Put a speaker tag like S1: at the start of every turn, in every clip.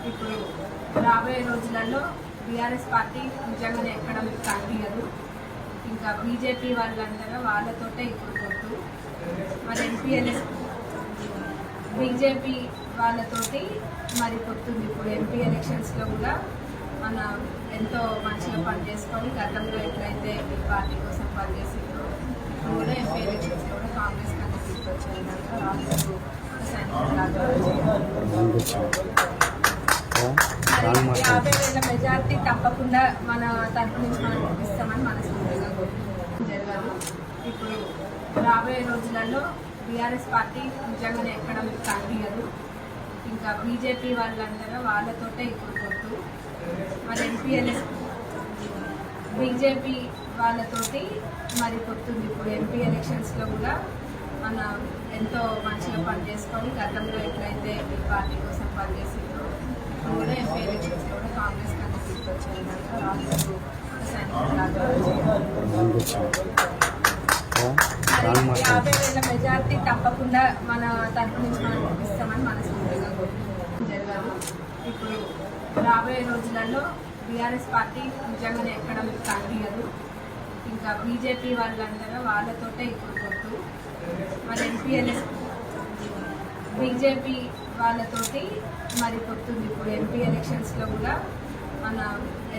S1: ఇప్పుడు రాబోయే రోజులలో బీఆర్ఎస్ పార్టీ నిజంగానే ఎక్కడ మీకు కనిపించదు. ఇంకా బీజేపీ వాళ్ళందరూ వాళ్ళతోటే ఇప్పుడు పొత్తు. మరి ఎంపీఎల్ఎస్ బీజేపీ వాళ్ళతోటి మరి పొత్తుంది. ఇప్పుడు ఎంపీ ఎలక్షన్స్లో కూడా మన ఎంతో మంచిగా పనిచేసుకొని గతంలో ఎట్లయితే ఈ పార్టీ కోసం పనిచేసిందో ఇప్పుడు కూడా ఎంపీ ఎలక్షన్స్లో కూడా కాంగ్రెస్ కన్నా తీసుకొచ్చే విధంగా రాష్ట్రంలో మరి 50,000 మెజార్టీ తప్పకుండా మన తరపు నుంచి మనం ఇస్తామని మనస్ఫూర్తిగా జరగదు. ఇప్పుడు రాబోయే రోజులలో బీఆర్ఎస్ పార్టీ నిజంగానే ఎక్కడ మీకు కనిపించదు. ఇంకా బీజేపీ వాళ్ళందరూ వాళ్ళతోటే ఇప్పుడు పొత్తు. మరి ఎంపీఎల్ఎస్ బీజేపీ వాళ్ళతోటి మరి పొత్తుంది. ఇప్పుడు ఎంపీ ఎలక్షన్స్లో కూడా మన ఎంతో మంచిగా పనిచేసుకొని గతంలో ఎట్లయితే ఈ పార్టీ కోసం పనిచేసిందో ఇప్పుడు కూడా ఎంపీ ఎలక్షన్స్లో కూడా కాంగ్రెస్ కన్నా తీసుకొచ్చే విధంగా రాష్ట్రంలో మరి 50,000 మెజార్టీ తప్పకుండా మన తరపు నుంచి మనం ఇస్తామని మనస్ఫూర్తిగా జరగదు. ఇప్పుడు రాబోయే రోజులలో బీఆర్ఎస్ పార్టీ నిజంగానే ఎక్కడ మీకు కనిపించదు. ఇంకా బీజేపీ వాళ్ళందరూ వాళ్ళతోటే ఇప్పుడు పొత్తు. మరి ఎంపీఎల్ఎస్ బీజేపీ వాళ్ళతోటి మరి పొత్తుంది. ఇప్పుడు ఎంపీ ఎలక్షన్స్లో కూడా మన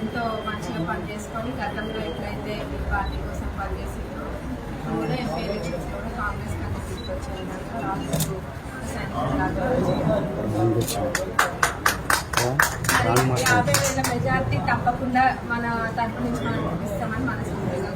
S1: ఎంతో మంచిగా పనిచేసుకొని గతంలో ఎట్లయితే ఈ పార్టీ కోసం పనిచేసిందో ఇప్పుడు కూడా ఎంపీ ఎలక్షన్స్లో కూడా కాంగ్రెస్ కన్నా తీసుకొచ్చే విధంగా రాష్ట్రంలో మరి 50,000 మెజార్టీ తప్పకుండా మన తరపు నుంచి మనం ఇస్తామని మనస్ఫూర్తిగా